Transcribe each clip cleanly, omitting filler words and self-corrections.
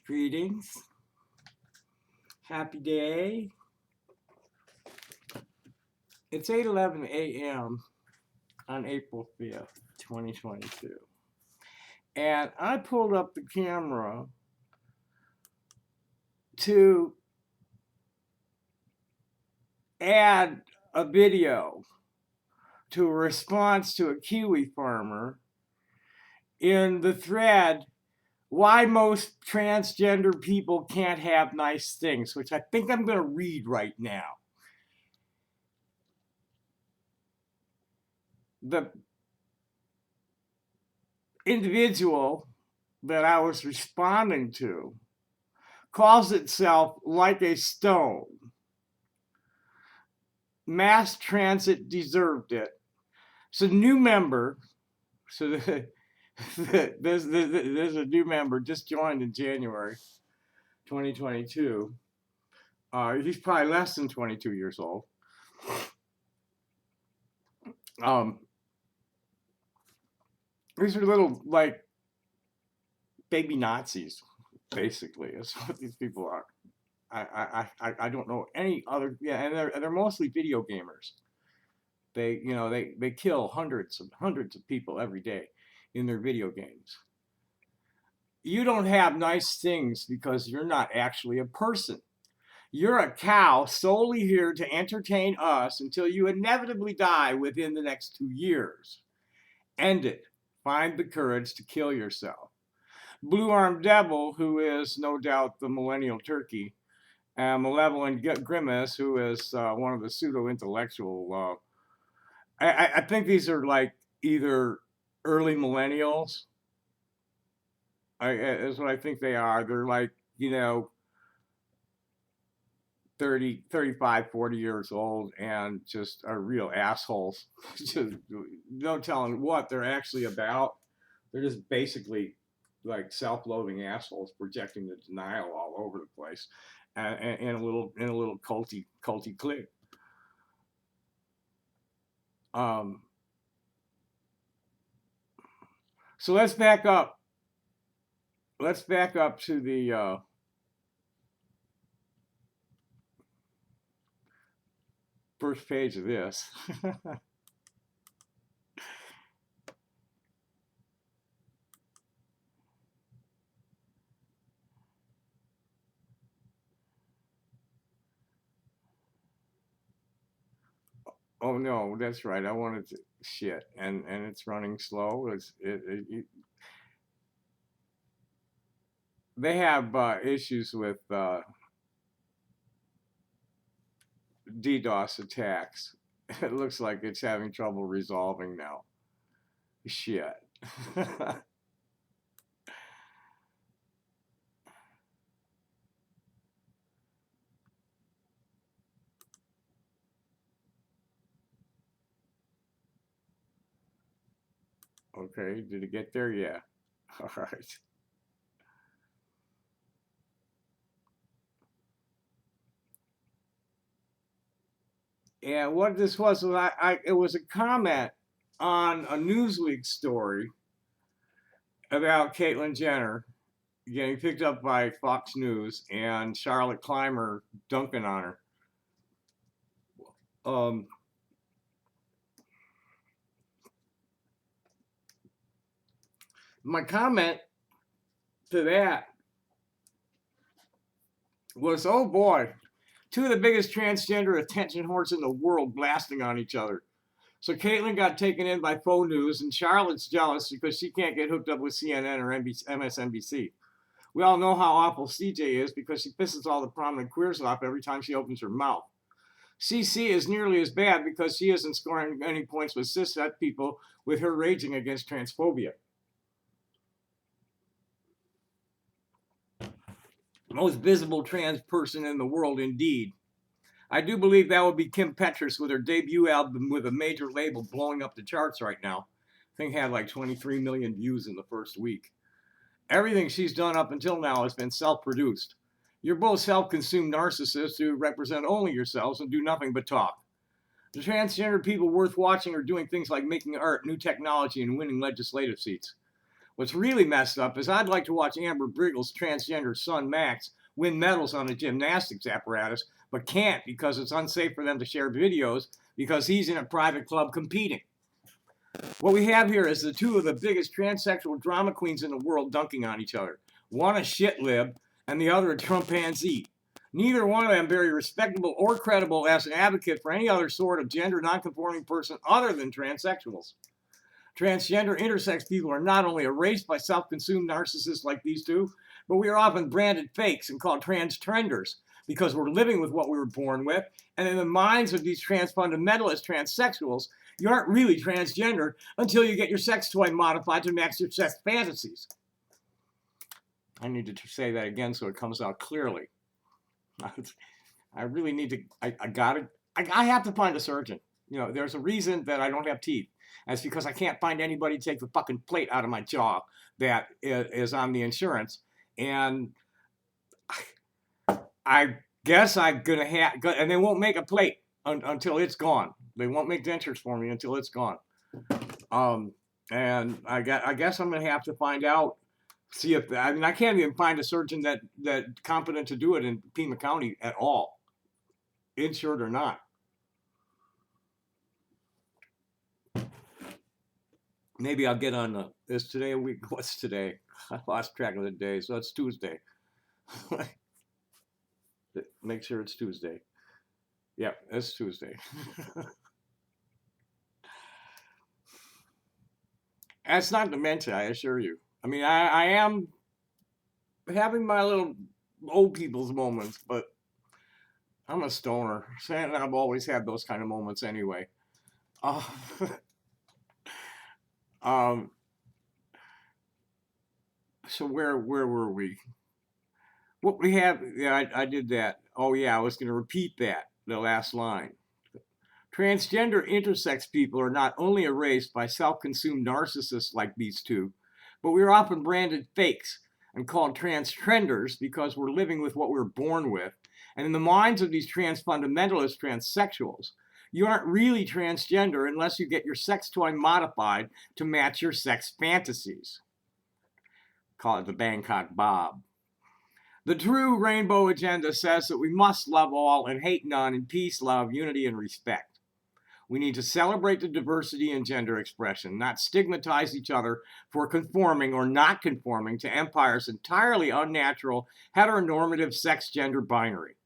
Greetings. Happy day. It's 8:11 a.m. on April 5th, 2022. And I pulled up the camera to add a video to a response to a Kiwi farmer in the thread, why most transgender people can't have nice things, which I think I'm going to read right now. The individual that I was responding to calls itself Like a Stone. Mass transit deserved it. So new member, so there's a new member just joined in January 2022. He's probably less than 22 years old. These are little like baby Nazis, basically. That's what these people are. I don't know any other. Yeah, and they're mostly video gamers. They kill hundreds of people every day in their video games. You don't have nice things because you're not actually a person. You're a cow solely here to entertain us until you inevitably die within the next 2 years. End it. Find the courage to kill yourself. Blue Armed Devil, who is no doubt the millennial turkey, and Malevolent Grimace, who is one of the pseudo-intellectual. I think these are like either early millennials. Is what I think they are. They're like, 30, 35, 40 years old and just are real assholes. Just no telling what they're actually about. They're just basically like self-loathing assholes projecting the denial all over the place, and in a little culty clique. So let's back up. Let's back up to the first page of this. Oh no, that's right. I wanted to shit, and it's running slow. They have issues with DDoS attacks. It looks like it's having trouble resolving now. Shit. Okay, did it get there? Yeah. All right. And what this was it was a comment on a Newsweek story about Caitlyn Jenner getting picked up by Fox News and Charlotte Clymer dunking on her. My comment to that was, oh boy, two of the biggest transgender attention whores in the world blasting on each other. So Caitlyn got taken in by faux news, and Charlotte's jealous because she can't get hooked up with CNN or MSNBC. We all know how awful CJ is because she pisses all the prominent queers off every time she opens her mouth. CC is nearly as bad because she isn't scoring any points with cishet people with her raging against transphobia. Most visible trans person in the world, indeed. I do believe that would be Kim Petras with her debut album with a major label blowing up the charts right now. I think had like 23 million views in the first week. Everything she's done up until now has been self-produced. You're both self-consumed narcissists who represent only yourselves and do nothing but talk. The transgender people worth watching are doing things like making art, new technology, and winning legislative seats. What's really messed up is I'd like to watch Amber Briggle's transgender son Max win medals on a gymnastics apparatus, but can't because it's unsafe for them to share videos because he's in a private club competing. What we have here is the two of the biggest transsexual drama queens in the world dunking on each other. One a shit lib and the other a Trumpanzee. Neither one of them very respectable or credible as an advocate for any other sort of gender nonconforming person other than transsexuals. Transgender intersex people are not only erased by self-consumed narcissists like these two, but we are often branded fakes and called trans-trenders because we're living with what we were born with, and in the minds of these trans fundamentalist transsexuals, you aren't really transgender until you get your sex toy modified to match your sex fantasies. I need to say that again so it comes out clearly. I really need to, I have to find a surgeon. You know, there's a reason that I don't have teeth. That's because I can't find anybody to take the fucking plate out of my jaw that is on the insurance. And I guess I'm going to have, and they won't make a plate until it's gone. They won't make dentures for me until it's gone. And I guess I'm going to have to find out, see if, I mean, I can't even find a surgeon that competent to do it in Pima County at all, insured or not. Maybe I'll get on is today a week? What's today? I lost track of the day, so it's Tuesday. Make sure it's Tuesday. Yeah, it's Tuesday. That's not dementia, I assure you. I mean, I am having my little old people's moments, but I'm a stoner. And I've always had those kind of moments anyway. So where were we? What we have, yeah, I did that. Oh yeah, I was going to repeat that, the last line. Transgender intersex people are not only erased by self-consumed narcissists like these two, but we are often branded fakes and called trans-trenders because we're living with what we were born with. And in the minds of these trans fundamentalist transsexuals, you aren't really transgender unless you get your sex toy modified to match your sex fantasies. Call it the Bangkok Bob. The true rainbow agenda says that we must love all and hate none in peace, love, unity, and respect. We need to celebrate the diversity in gender expression, not stigmatize each other for conforming or not conforming to empire's entirely unnatural heteronormative sex-gender binary.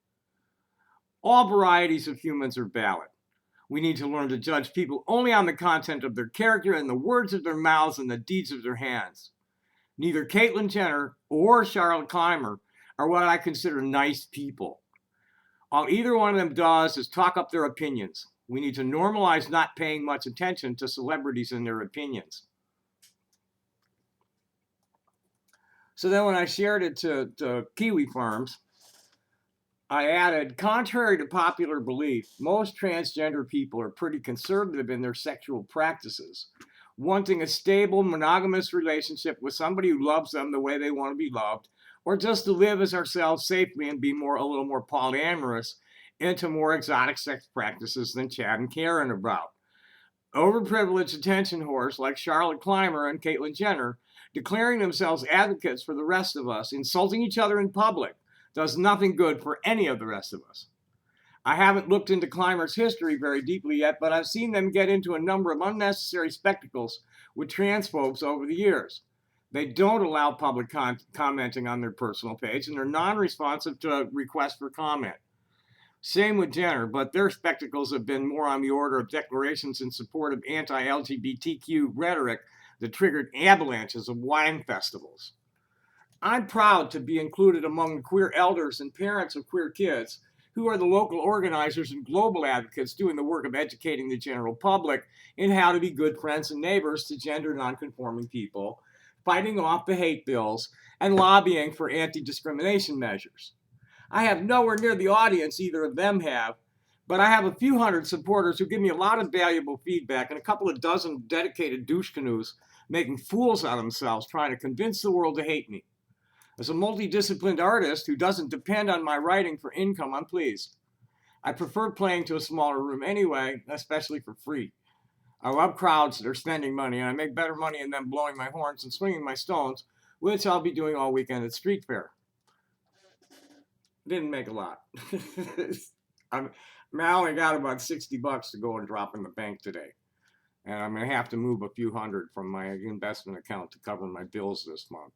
All varieties of humans are valid. We need to learn to judge people only on the content of their character and the words of their mouths and the deeds of their hands. Neither Caitlyn Jenner or Charlotte Clymer are what I consider nice people. All either one of them does is talk up their opinions. We need to normalize not paying much attention to celebrities and their opinions. So then when I shared it to Kiwi Farms, I added, contrary to popular belief, most transgender people are pretty conservative in their sexual practices, wanting a stable, monogamous relationship with somebody who loves them the way they want to be loved, or just to live as ourselves safely and be a little more polyamorous into more exotic sex practices than Chad and Karen about. Overprivileged attention whores like Charlotte Clymer and Caitlyn Jenner, declaring themselves advocates for the rest of us, insulting each other in public, does nothing good for any of the rest of us. I haven't looked into Clymer's history very deeply yet, but I've seen them get into a number of unnecessary spectacles with transphobes over the years. They don't allow public commenting on their personal page, and they're non-responsive to requests for comment. Same with Jenner, but their spectacles have been more on the order of declarations in support of anti-LGBTQ rhetoric that triggered avalanches of wine festivals. I'm proud to be included among the queer elders and parents of queer kids who are the local organizers and global advocates doing the work of educating the general public in how to be good friends and neighbors to gender nonconforming people, fighting off the hate bills, and lobbying for anti-discrimination measures. I have nowhere near the audience either of them have, but I have a few hundred supporters who give me a lot of valuable feedback and a couple of dozen dedicated douche canoes making fools out of themselves trying to convince the world to hate me. As a multidisciplined artist who doesn't depend on my writing for income, I'm pleased. I prefer playing to a smaller room anyway, especially for free. I love crowds that are spending money, and I make better money in them blowing my horns and swinging my stones, which I'll be doing all weekend at street fair. Didn't make a lot. I'm, I only got about $60 to go and drop in the bank today. And I'm going to have to move a few hundred from my investment account to cover my bills this month.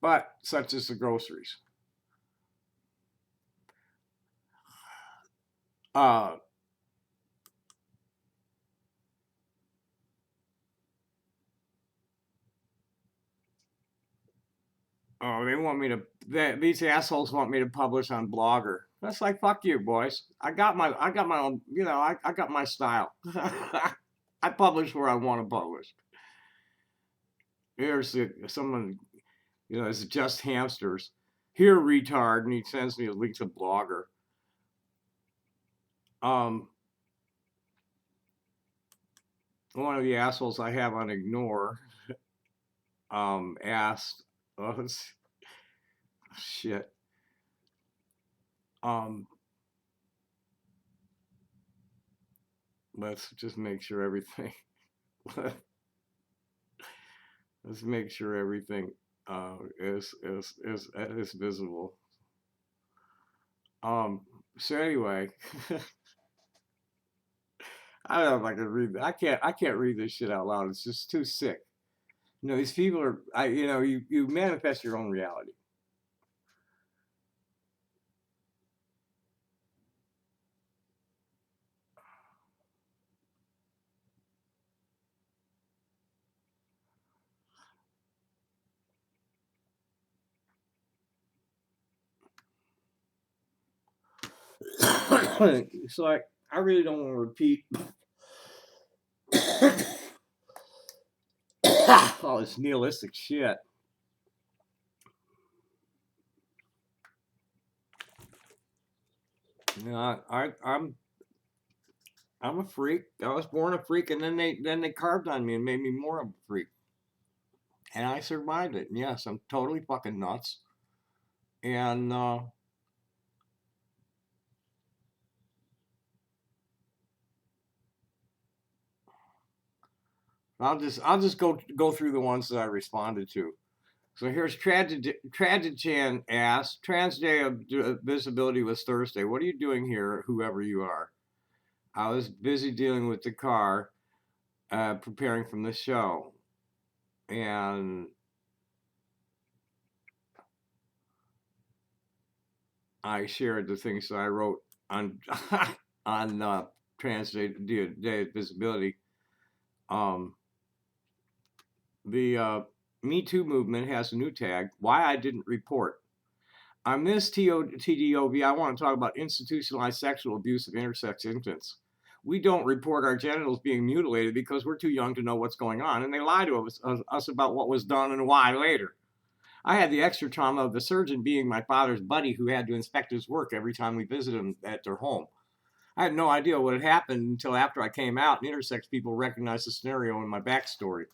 But such is the groceries. Uh, oh, they want me to. These assholes want me to publish on Blogger. That's like, fuck you, boys. I got my own. I got my style. I publish where I want to publish. Here's someone, it's just hamsters. Here, retard, and he sends me a link to Blogger. One of the assholes I have on ignore, asked, oh, shit. Let's just make sure everything. Let's make sure everything is visible. So anyway, I don't know if I can read. I can't read this shit out loud. It's just too sick. These people are. You manifest your own reality. It's like I really don't want to repeat all this nihilistic shit. I'm a freak. I was born a freak, and then they carved on me and made me more of a freak, and I survived it. And yes, I'm totally fucking nuts, and I'll just go through the ones that I responded to. So here's Tragican asks, Trans Day of Visibility was Thursday. What are you doing here, whoever you are? I was busy dealing with the car, preparing from the show. And I shared the things that I wrote on on Trans Day of Visibility. The Me Too movement has a new tag, Why I Didn't Report. On this TDOV, I want to talk about institutionalized sexual abuse of intersex infants. We don't report our genitals being mutilated because we're too young to know what's going on, and they lie to us about what was done and why later. I had the extra trauma of the surgeon being my father's buddy who had to inspect his work every time we visited him at their home. I had no idea what had happened until after I came out and intersex people recognized the scenario in my backstory.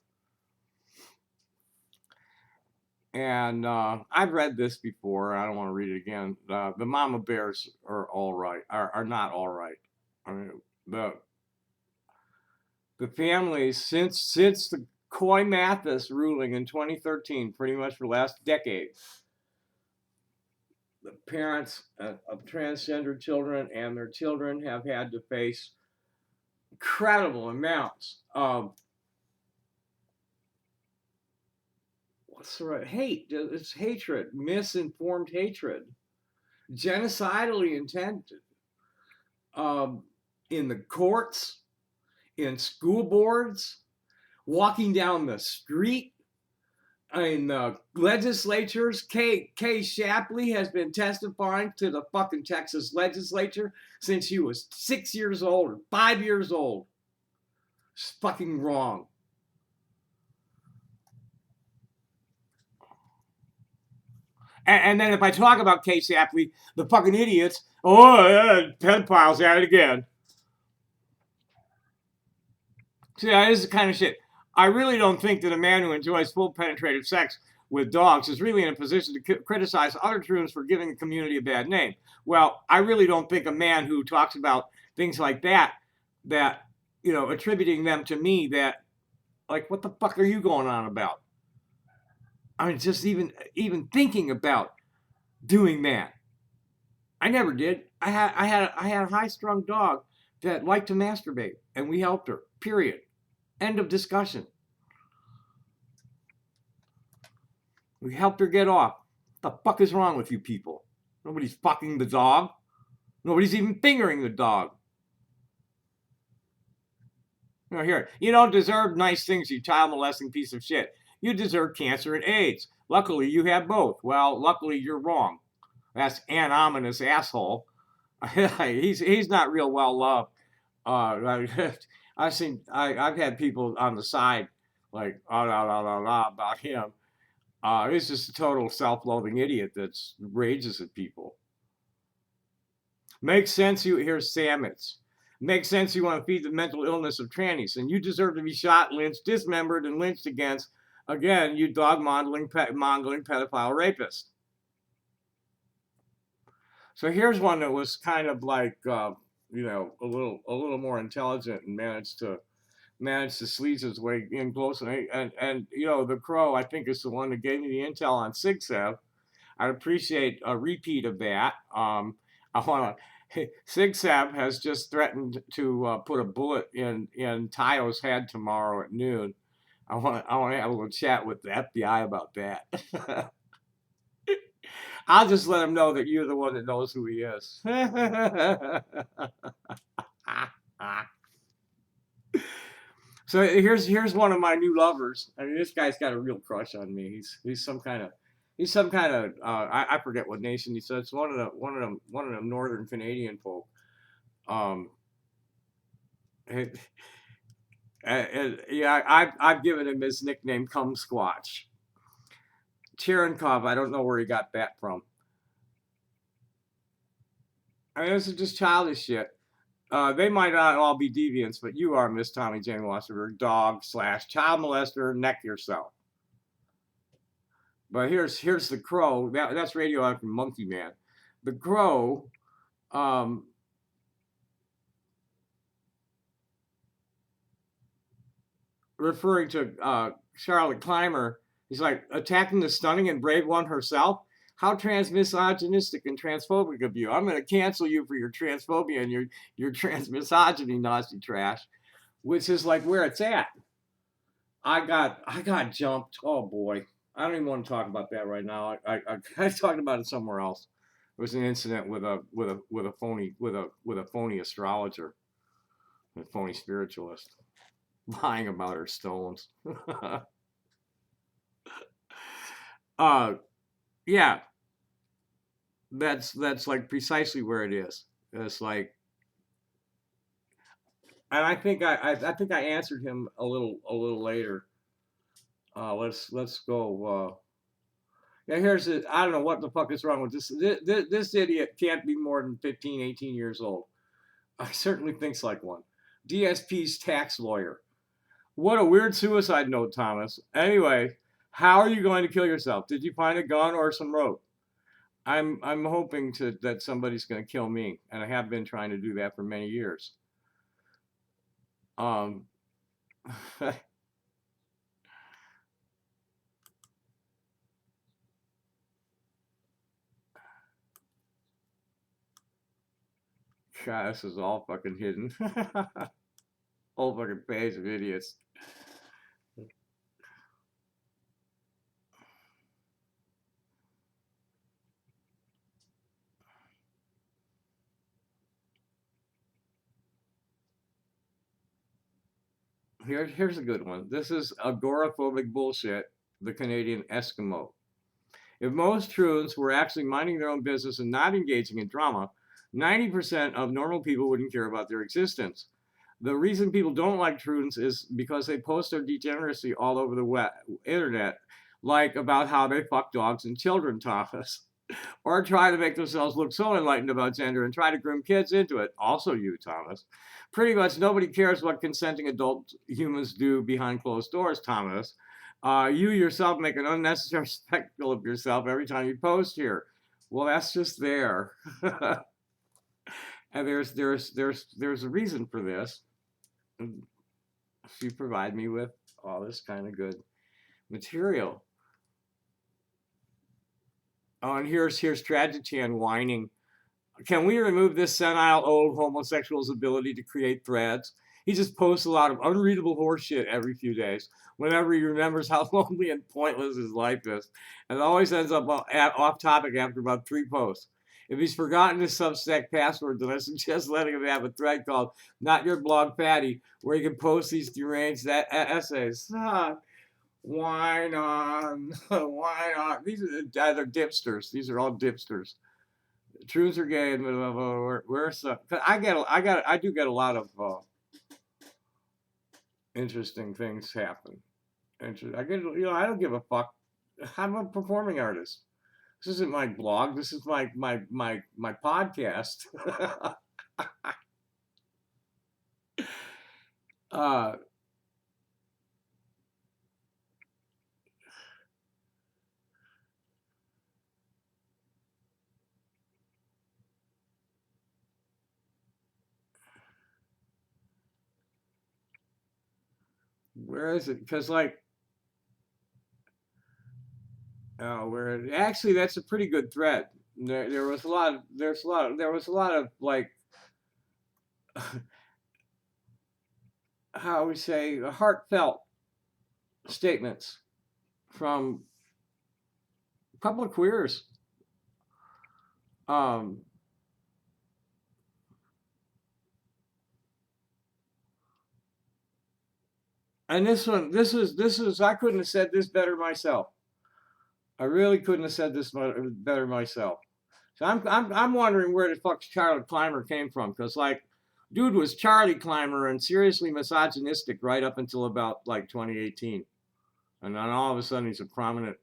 And I've read this before. I don't want to read it again. The mama bears are all right, are not all right. I mean, the families since the Coy Mathis ruling in 2013, pretty much for the last decade, the parents of transgender children and their children have had to face incredible amounts of hate. It's hatred, misinformed hatred, genocidally intended, in the courts, in school boards, walking down the street, in the legislatures. Kay Shapley has been testifying to the fucking Texas legislature since she was 6 years old or 5 years old. It's fucking wrong. And then if I talk about Kay Shapley, the fucking idiots, pedophiles at it again. See, that is the kind of shit. I really don't think that a man who enjoys full penetrative sex with dogs is really in a position to criticize other troops for giving the community a bad name. Well, I really don't think a man who talks about things like that attributing them to me, that, like, what the fuck are you going on about? I mean, just even thinking about doing that. I never did. I had a high-strung dog that liked to masturbate, and we helped her. Period. End of discussion. We helped her get off. What the fuck is wrong with you people? Nobody's fucking the dog. Nobody's even fingering the dog. Here, you don't deserve nice things, you child molesting piece of shit. You deserve cancer and AIDS. Luckily, you have both. Well, luckily, you're wrong. That's an ominous asshole. he's not real well loved. I've had people on the side like about him. He's just a total self-loathing idiot that rages at people. Makes sense. Here's Samitz. Makes sense you want to feed the mental illness of trannies, and you deserve to be shot, lynched, dismembered, and lynched against. Again, you dog-mongering pedophile rapist. So here's one that was kind of like, a little more intelligent and managed to sleaze his way in close. And the Crow, I think, is the one that gave me the intel on SigSev. I'd appreciate a repeat of that. I want to. SigSev has just threatened to put a bullet in Tayo's head tomorrow at noon. I want to have a little chat with the FBI about that. I'll just let him know that you're the one that knows who he is. So here's one of my new lovers. I mean, this guy's got a real crush on me. He's some kind of I forget what nation he said. It's one of them northern Canadian folk. Yeah, I've given him his nickname, Cum Squatch. Cherenkov, I don't know where he got that from. I mean, this is just childish shit. They might not all be deviants, but you are, Miss Tommy Jane Wasserberg, dog/child molester, neck yourself. But here's the Crow. That's radioactive monkey man. The Crow, referring to Charlotte Clymer, he's like, attacking the stunning and brave one herself. How transmisogynistic and transphobic of you. I'm going to cancel you for your transphobia and your transmisogyny, Nazi trash, which is like where it's at. I got jumped. Oh boy. I don't even want to talk about that right now. I talked about it somewhere else. There was an incident with a phony astrologer, a phony spiritualist, lying about her stones. Yeah, that's like precisely where it is. It's like, and I think I answered him a little later. Let's go. Yeah, here's it. I don't know what the fuck is wrong with this. This idiot can't be more than 15, 18 years old. I certainly thinks like one. DSP's tax lawyer. What a weird suicide note, Thomas. Anyway, how are you going to kill yourself? Did you find a gun or some rope? I'm hoping that somebody's going to kill me, and I have been trying to do that for many years. God, this is all fucking hidden. Whole fucking page of idiots. Here's a good one. This is agoraphobic bullshit, the Canadian Eskimo. If most truants were actually minding their own business and not engaging in drama, 90% of normal people wouldn't care about their existence. The reason people don't like truants is because they post their degeneracy all over the internet, like about how they fuck dogs and children, Thomas, or try to make themselves look so enlightened about gender and try to groom kids into it. Also you, Thomas. Pretty much nobody cares what consenting adult humans do behind closed doors, Thomas. You yourself make an unnecessary spectacle of yourself every time you post here. Well, that's just there. And there's a reason for this. She provide me with all this kind of good material. Oh, and here's Tragedy and whining. Can we remove this senile old homosexual's ability to create threads? He just posts a lot of unreadable horseshit every few days whenever he remembers how lonely and pointless his life is, and always ends up off topic after about 3 posts. If he's forgotten his Substack password, then I suggest letting him have a thread called "Not Your Blog Patty," where he can post these deranged essays. Why not? Why not? These are they're dipsters. These are all dipsters. Truths are gay, and where's the? I do get a lot of interesting things happen. I get, I don't give a fuck. I'm a performing artist. This isn't my blog. This is my podcast. uh, where is it? Because like, where actually that's a pretty good thread. There was a lot. There's a lot. There was a lot of like, how we say, heartfelt statements from a couple of queers. Um, and this is I couldn't have said this better myself. I really couldn't have said this better myself. So I'm wondering where the fuck Charlie Clymer came from, because like, dude was Charlie Clymer and seriously misogynistic right up until about like 2018, and then all of a sudden he's a prominent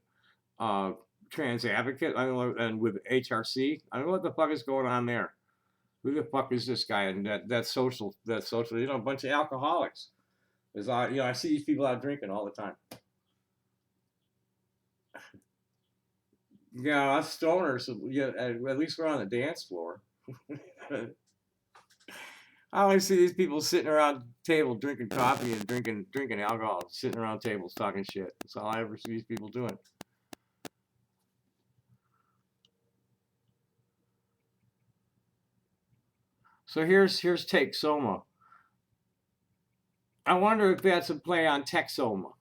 uh, trans advocate. I don't know, and with HRC, I don't know what the fuck is going on there. Who the fuck is this guy? And that social, a bunch of alcoholics. Is I see these people out drinking all the time. Yeah, us stoners, yeah, at least we're on the dance floor. I always see these people sitting around the table drinking coffee and drinking alcohol, sitting around tables talking shit. That's all I ever see these people doing. So here's Take Soma. I wonder if that's a play on Texoma,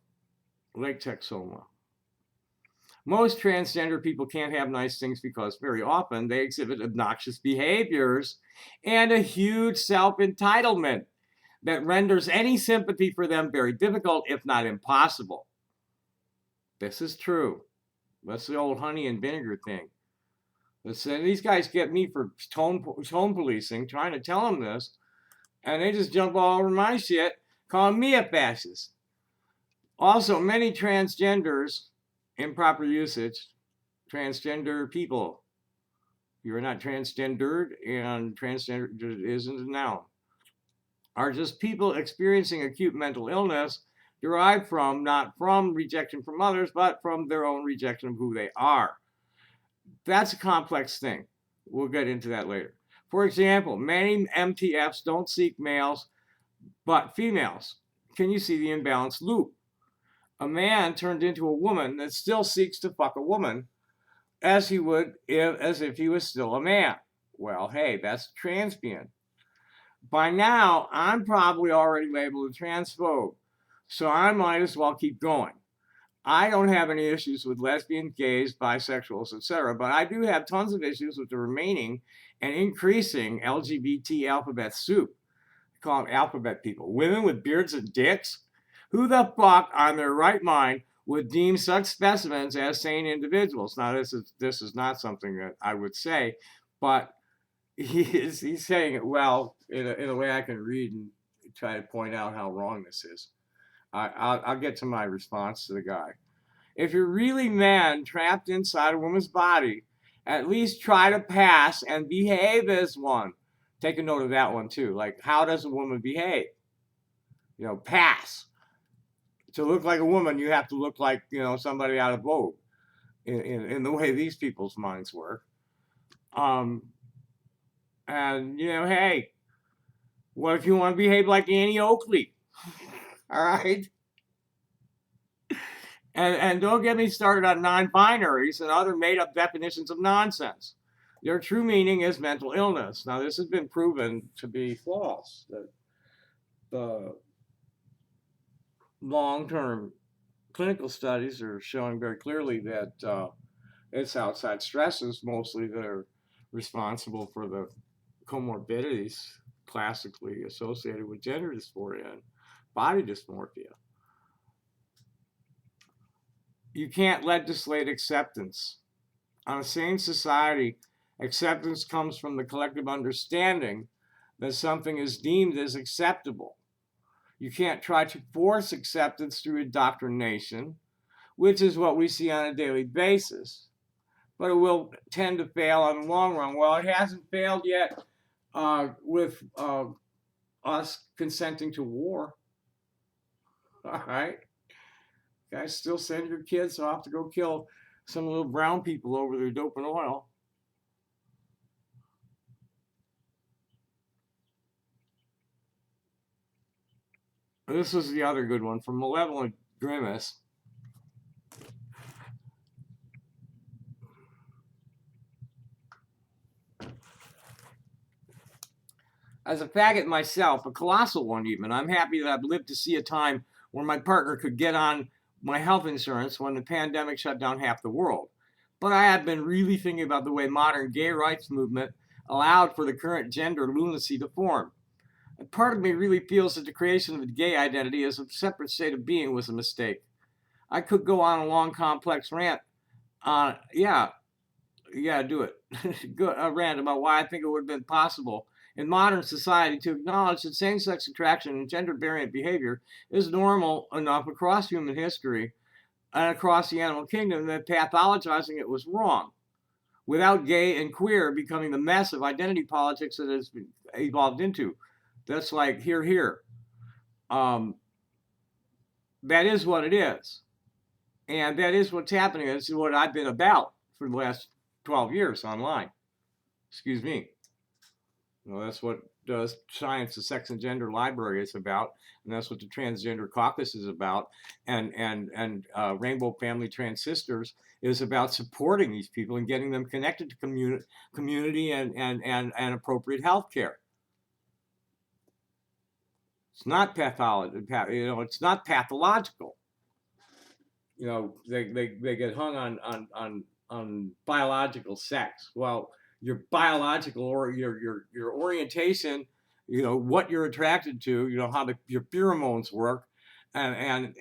Lake Texoma. Most transgender people can't have nice things because very often they exhibit obnoxious behaviors and a huge self entitlement that renders any sympathy for them very difficult, if not impossible. This is true. That's the old honey and vinegar thing. These guys get me for tone policing, trying to tell them this, and they just jump all over my shit, calling me a fascist. Also, many transgenders, improper usage, transgender people. You're not transgendered, and transgender isn't a noun. Are just people experiencing acute mental illness derived from, not from rejection from others, but from their own rejection of who they are. That's a complex thing. We'll get into that later. For example, many MTFs don't seek males, but females. Can you see the imbalanced loop? A man turned into a woman that still seeks to fuck a woman as he would as if he was still a man. Well, hey, that's transbian. By now, I'm probably already labeled a transphobe, so I might as well keep going. I don't have any issues with lesbians, gays, bisexuals, etc., but I do have tons of issues with the remaining and increasing LGBT alphabet soup. I call them alphabet people. Women with beards and dicks? Who the fuck on their right mind would deem such specimens as sane individuals? Now, this is not something that I would say, but he's saying it well in a way I can read and try to point out how wrong this is. I'll get to my response to the guy. If you're really man trapped inside a woman's body, at least try to pass and behave as one. Take a note of that one too. Like, how does a woman behave? Pass. To look like a woman, you have to look like somebody out of Vogue, in the way these people's minds work. And hey, What if you want to behave like Annie Oakley? All right. And don't get me started on non-binaries and other made-up definitions of nonsense. Their true meaning is mental illness. Now, this has been proven to be false. That the long-term clinical studies are showing very clearly that it's outside stresses mostly that are responsible for the comorbidities classically associated with gender dysphoria and body dysmorphia. You can't legislate acceptance. On a sane society, acceptance comes from the collective understanding that something is deemed as acceptable. You can't try to force acceptance through indoctrination, which is what we see on a daily basis, but it will tend to fail in the long run. Well, it hasn't failed yet with us consenting to war. All right. Guys, still send your kids off to go kill some little brown people over their dope and oil. This is the other good one from Malevolent Grimace. As a faggot myself, a colossal one even, I'm happy that I've lived to see a time where my partner could get on my health insurance when the pandemic shut down half the world. But I have been really thinking about the way modern gay rights movement allowed for the current gender lunacy to form. And part of me really feels that the creation of the gay identity as a separate state of being was a mistake. I could go on a long, complex rant on, do it. Good, a rant about why I think it would have been possible in modern society to acknowledge that same-sex attraction and gender variant behavior is normal enough across human history and across the animal kingdom that pathologizing it was wrong, without gay and queer becoming the mess of identity politics that has been evolved into. That's like here, here. Um, that is what it is. And that is what's happening. This is what I've been about for the last 12 years online. Excuse me. Well, that's what Science, the Sex and Gender Library is about, and that's what the Transgender Caucus is about, and Rainbow Family Trans Sisters is about supporting these people and getting them connected to community and appropriate health care. It's not it's not pathological. They get hung on biological sex. Well, your biological or your orientation, what you're attracted to, how your pheromones work, and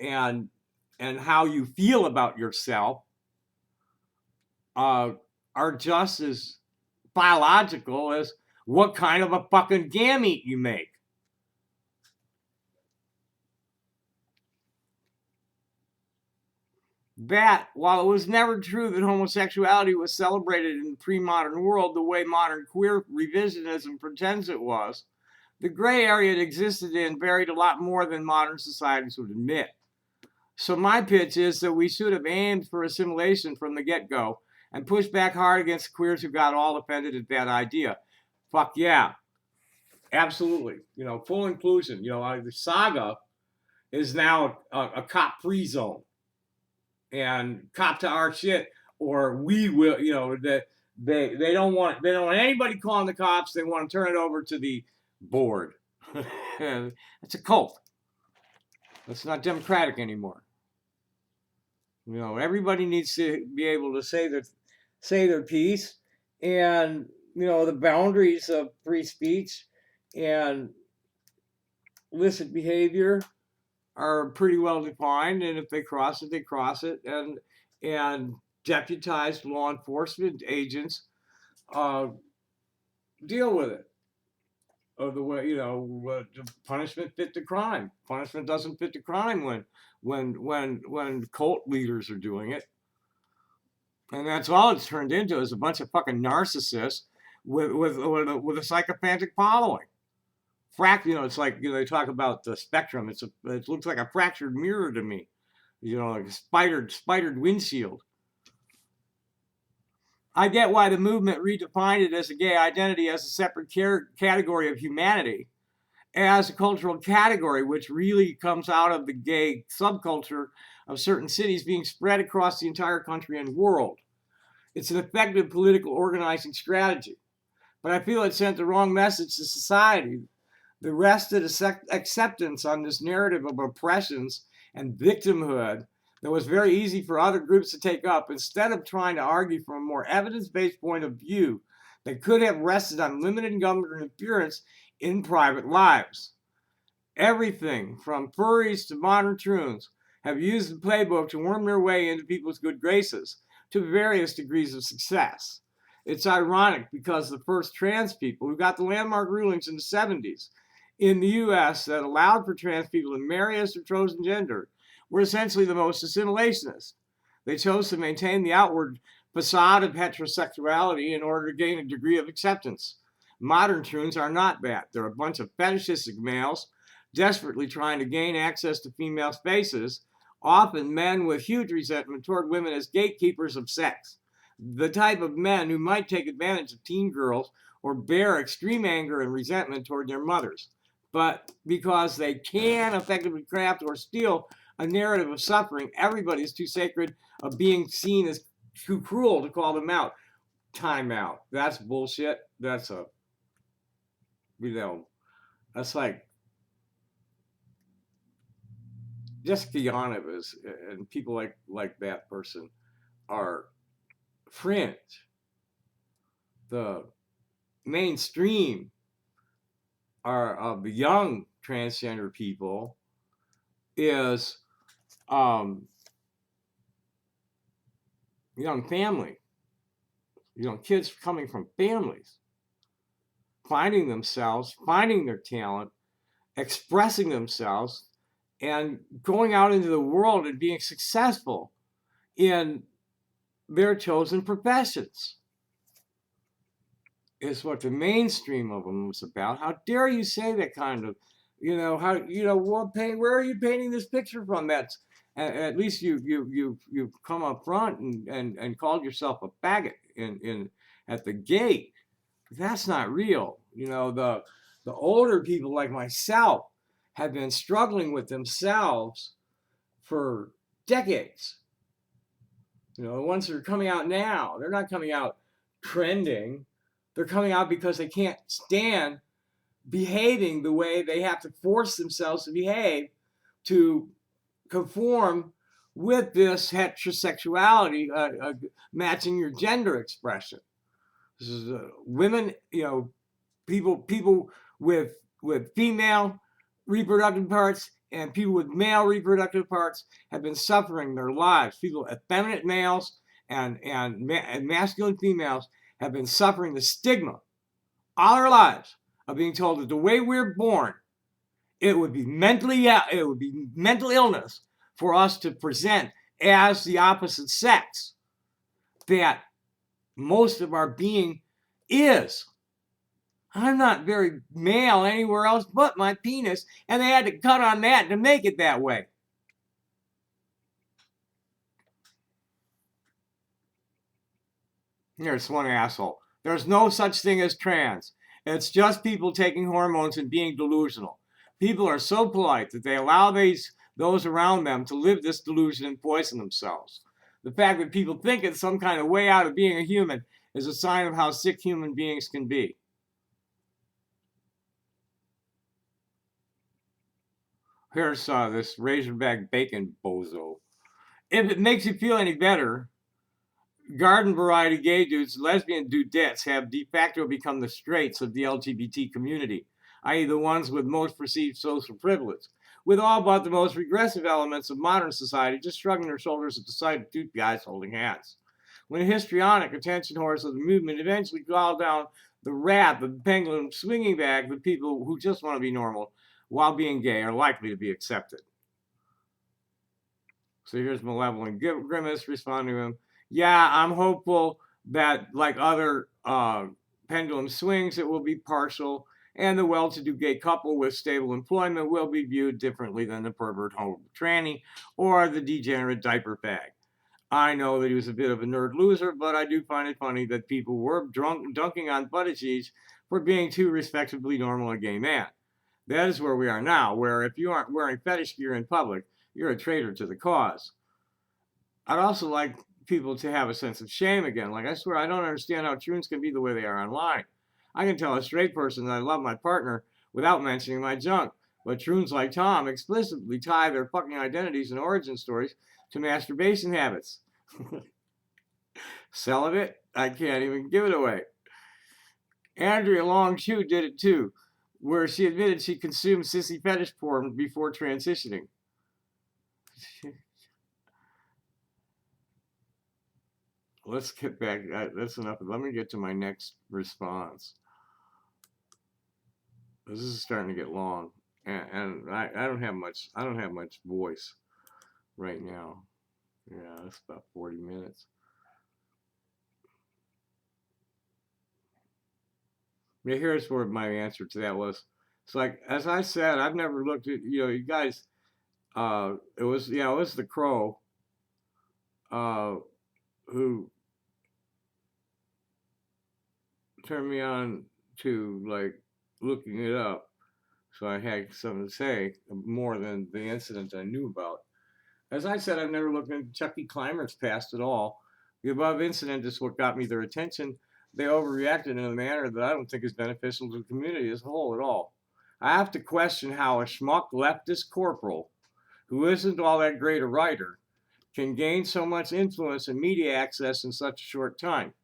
how you feel about yourself are just as biological as what kind of a fucking gamete you make. That, while it was never true that homosexuality was celebrated in the pre-modern world the way modern queer revisionism pretends it was, the gray area it existed in varied a lot more than modern societies would admit. So my pitch is that we should have aimed for assimilation from the get-go and pushed back hard against queers who got all offended at that idea. Fuck yeah. Absolutely. Full inclusion. The saga is now a cop-free zone. And cop to our shit, or we will, that they don't want anybody calling the cops. They want to turn it over to the board. It's a cult. It's not democratic anymore. Everybody needs to be able to say their piece, and the boundaries of free speech and illicit behavior are pretty well defined, and if they cross it, they cross it, and deputized law enforcement agents deal with it. Or the way punishment fit the crime. Punishment doesn't fit the crime when cult leaders are doing it, and that's all it's turned into is a bunch of fucking narcissists with a psychopathic following. It's like they talk about the spectrum. It looks like a fractured mirror to me, like a spidered windshield. I get why the movement redefined it as a gay identity as a separate category of humanity, as a cultural category, which really comes out of the gay subculture of certain cities being spread across the entire country and world. It's an effective political organizing strategy. But I feel it sent the wrong message to society. The rested acceptance on this narrative of oppressions and victimhood that was very easy for other groups to take up, instead of trying to argue from a more evidence-based point of view that could have rested on limited government interference in private lives. Everything from furries to modern troons have used the playbook to worm their way into people's good graces to various degrees of success. It's ironic because the first trans people who got the landmark rulings in the 70s in the US that allowed for trans people to marry as their chosen gender were essentially the most assimilationist. They chose to maintain the outward facade of heterosexuality in order to gain a degree of acceptance. Modern troons are not that. They're a bunch of fetishistic males desperately trying to gain access to female spaces, often men with huge resentment toward women as gatekeepers of sex. The type of men who might take advantage of teen girls or bear extreme anger and resentment toward their mothers. But because they can effectively craft or steal a narrative of suffering, everybody is too sacred of being seen as too cruel to call them out. Time out. That's bullshit. That's that's like Jessica Yonov is, and people like that person are fringe. The mainstream are of the young transgender people is young family, kids coming from families, finding themselves, finding their talent, expressing themselves, and going out into the world and being successful in their chosen professions is what the mainstream of them was about. How dare you say that kind of, where are you painting this picture from? That's at least you've come up front and called yourself a faggot in at the gate. That's not real. The older people like myself have been struggling with themselves for decades. The ones that are coming out now, they're not coming out trending. They're coming out because they can't stand behaving the way they have to force themselves to behave to conform with this heterosexuality, matching your gender expression. This is women, people with female reproductive parts and people with male reproductive parts have been suffering their lives. People, effeminate males and masculine females have been suffering the stigma all our lives of being told that the way we're born, it would be mental illness for us to present as the opposite sex that most of our being is. I'm not very male anywhere else but my penis, and they had to cut on that to make it that way. Here's one asshole. There's no such thing as trans. It's just people taking hormones and being delusional. People are so polite that they allow those around them to live this delusion and poison themselves. The fact that people think it's some kind of way out of being a human is a sign of how sick human beings can be. Here's this Razorback Bacon bozo. If it makes you feel any better, garden variety gay dudes, lesbian dudettes have de facto become the straights of the LGBT community, i.e. the ones with most perceived social privilege, with all but the most regressive elements of modern society just shrugging their shoulders at the sight of two guys holding hands. When histrionic attention whores of the movement eventually call down the wrath of the pendulum swinging back, the people who just want to be normal while being gay are likely to be accepted. So here's Malevolent Grimace responding to him. Yeah, I'm hopeful that, like other pendulum swings, it will be partial, and the well-to-do gay couple with stable employment will be viewed differently than the pervert homo tranny or the degenerate diaper bag. I know that he was a bit of a nerd loser, but I do find it funny that people were dunking on Buttigieg for being too respectably normal a gay man. That is where we are now, where if you aren't wearing fetish gear in public, you're a traitor to the cause. I'd also like people to have a sense of shame again. Like, I swear, I don't understand how truants can be the way they are online. I can tell a straight person that I love my partner without mentioning my junk. But truants like Tom explicitly tie their fucking identities and origin stories to masturbation habits. Celibate? I can't even give it away. Andrea Longshoe did it too, where she admitted she consumed sissy fetish porn before transitioning. Let's get back. That's enough. Let me get to my next response. This is starting to get long, and I don't have much. I don't have much voice right now. Yeah, that's about 40 minutes. Yeah, here's where my answer to that was. It's like, as I said, I've never looked at, you guys. It was the Crow, uh, who turned me on to like looking it up, so I had something to say more than the incident I knew about. As I said, I've never looked into Chucky Clymer's past at all. The above incident is what got me their attention. They overreacted in a manner that I don't think is beneficial to the community as a whole at all. I have to question how a schmuck leftist corporal, who isn't all that great a writer, can gain so much influence and media access in such a short time.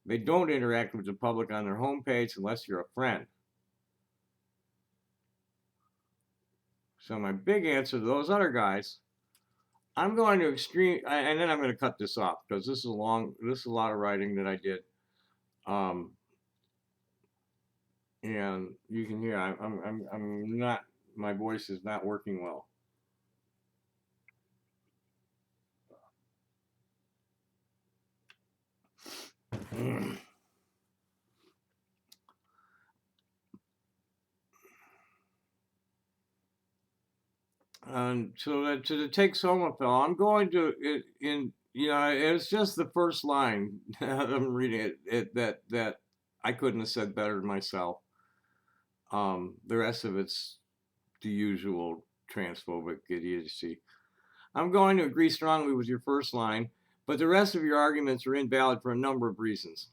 They don't interact with the public on their homepage unless you're a friend. So my big answer to those other guys, I'm going to extreme, and then I'm going to cut this off because this is long. This is a lot of writing that I did, and you can hear I'm not. My voice is not working well. And so to take Sommerfeld, I'm going to it's just the first line. I'm reading that I couldn't have said better myself. The rest of it's the usual transphobic idiocy. I'm going to agree strongly with your first line, but the rest of your arguments are invalid for a number of reasons.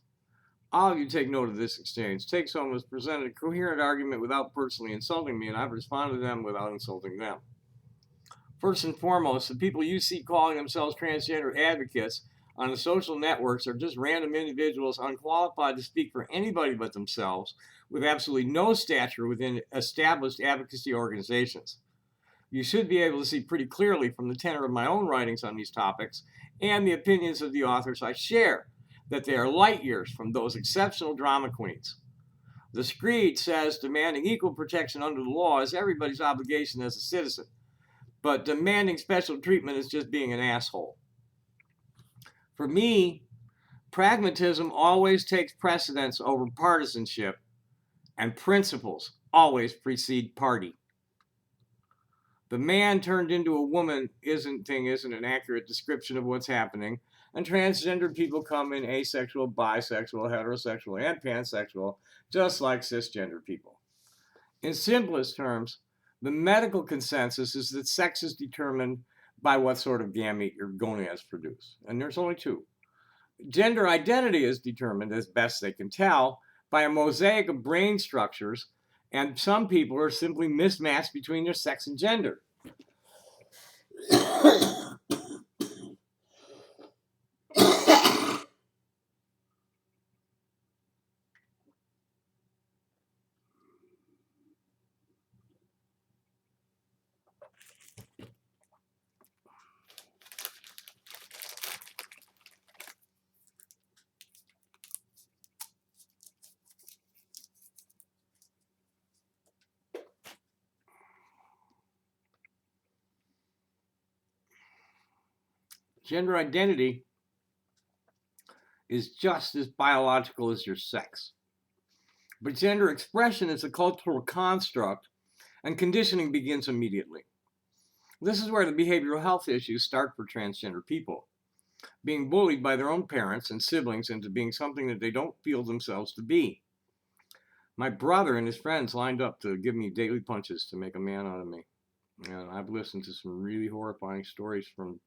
All of you take note of this exchange. Take Someone has presented a coherent argument without personally insulting me, and I've responded to them without insulting them. First and foremost, the people you see calling themselves transgender advocates on the social networks are just random individuals unqualified to speak for anybody but themselves, with absolutely no stature within established advocacy organizations. You should be able to see pretty clearly from the tenor of my own writings on these topics and the opinions of the authors I share that they are light years from those exceptional drama queens. The screed says demanding equal protection under the law is everybody's obligation as a citizen, but demanding special treatment is just being an asshole. For me, pragmatism always takes precedence over partisanship, and principles always precede party. The man turned into a woman isn't an accurate description of what's happening, and transgender people come in asexual, bisexual, heterosexual, and pansexual, just like cisgender people. In simplest terms, the medical consensus is that sex is determined by what sort of gamete your gonads produce, and there's only two. Gender identity is determined, as best they can tell, by a mosaic of brain structures, and some people are simply mismatched between their sex and gender. Gender identity is just as biological as your sex. But gender expression is a cultural construct, and conditioning begins immediately. This is where the behavioral health issues start for transgender people, being bullied by their own parents and siblings into being something that they don't feel themselves to be. My brother and his friends lined up to give me daily punches to make a man out of me. And I've listened to some really horrifying stories from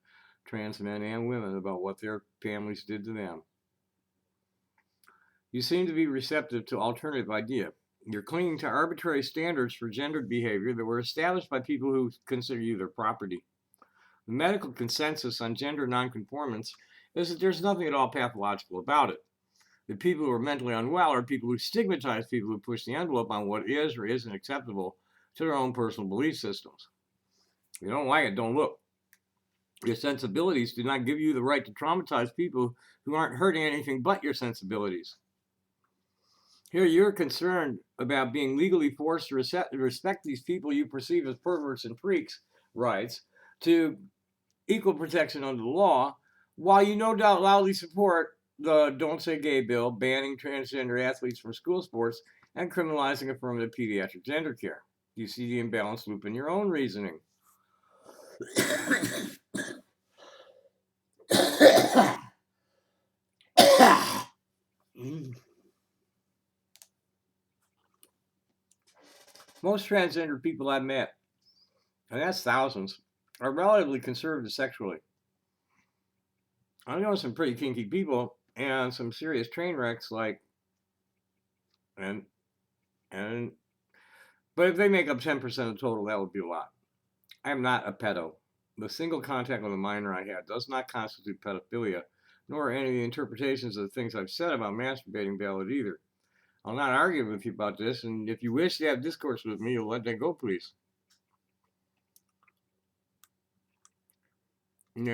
trans men and women about what their families did to them. You seem to be receptive to alternative idea. You're clinging to arbitrary standards for gendered behavior that were established by people who consider you their property. The medical consensus on gender nonconformance is that there's nothing at all pathological about it. The people who are mentally unwell are people who stigmatize people who push the envelope on what is or isn't acceptable to their own personal belief systems. If you don't like it, don't look. Your sensibilities do not give you the right to traumatize people who aren't hurting anything but your sensibilities. Here, you're concerned about being legally forced to respect these people you perceive as perverts and freaks' rights to equal protection under the law, while you no doubt loudly support the Don't Say Gay bill banning transgender athletes from school sports and criminalizing affirmative pediatric gender care. You see the imbalanced loop in your own reasoning. Most transgender people I've met, and that's thousands, are relatively conservative sexually. I know some pretty kinky people and some serious train wrecks like and and but if they make up 10% of the total, that would be a lot. I am not a pedo. The single contact with a minor I had does not constitute pedophilia, nor are any of the interpretations of the things I've said about masturbating valid either. I'll not argue with you about this, and if you wish to have discourse with me, you'll let that go, please. And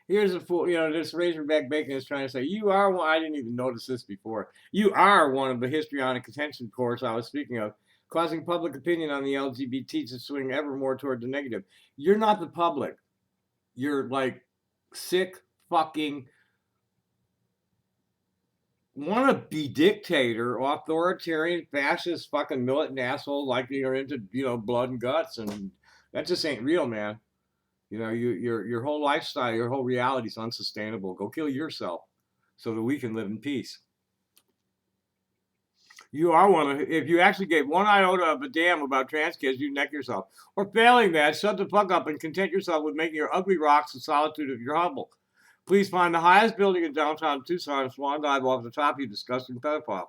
here's a fool. This Razorback Bacon is trying to say, you are one. I didn't even notice this before. You are one of the histrionic attention course I was speaking of, causing public opinion on the LGBT to swing ever more toward the negative. You're not the public. You're like sick fucking wanna-be dictator, authoritarian, fascist, fucking militant asshole like you're into, blood and guts, and that just ain't real, man. Your whole lifestyle, your whole reality is unsustainable. Go kill yourself so that we can live in peace. You are one of, if you actually gave one iota of a damn about trans kids, you neck yourself. Or failing that, shut the fuck up and content yourself with making your ugly rocks the solitude of your hovel. Please find the highest building in downtown Tucson and swan dive off the top, you disgusting pedophile.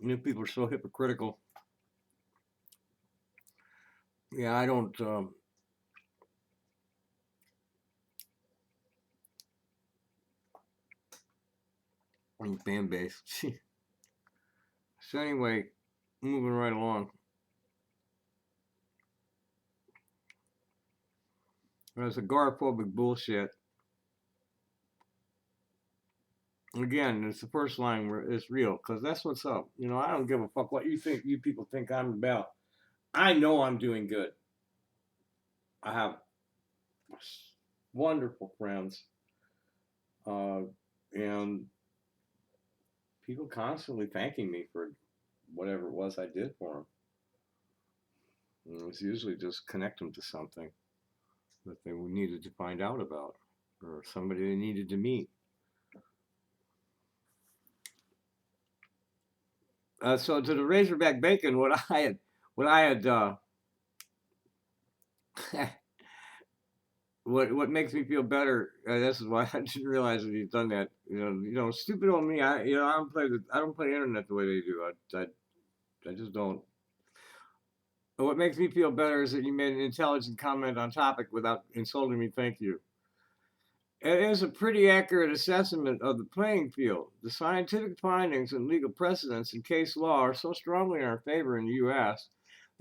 New people are so hypocritical. Yeah, I don't. Fan base. So anyway, moving right along. That's agoraphobic bullshit. Again, it's the first line where it's real, because that's what's up. I don't give a fuck what you people think I'm about. I know I'm doing good. I have wonderful friends, and people constantly thanking me for whatever it was I did for them. It's usually just connect them to something that they needed to find out about, or somebody they needed to meet. So to the Razorback Bacon, what I had what makes me feel better. This is why I didn't realize that he's done that. Stupid on me. I don't play internet the way they do. I just don't. But what makes me feel better is that you made an intelligent comment on topic without insulting me. Thank you. It is a pretty accurate assessment of the playing field. The scientific findings and legal precedents in case law are so strongly in our favor in the U.S.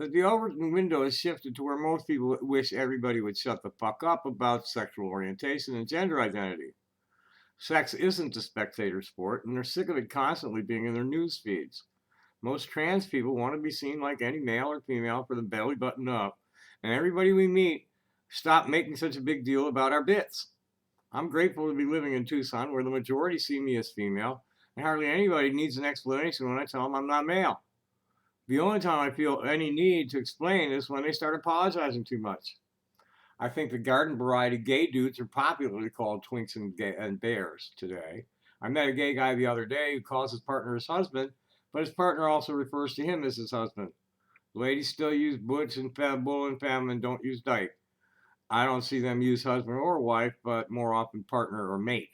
that the Overton window has shifted to where most people wish everybody would shut the fuck up about sexual orientation and gender identity. Sex isn't a spectator sport, and they're sick of it constantly being in their news feeds. Most trans people want to be seen like any male or female for the belly button up, and everybody we meet stop making such a big deal about our bits. I'm grateful to be living in Tucson where the majority see me as female, and hardly anybody needs an explanation when I tell them I'm not male. The only time I feel any need to explain is when they start apologizing too much. I think the garden variety gay dudes are popularly called twinks and bears today. I met a gay guy the other day who calls his partner his husband, but his partner also refers to him as his husband. Ladies still use butch and bull and femme and don't use dyke. I don't see them use husband or wife, but more often partner or mate.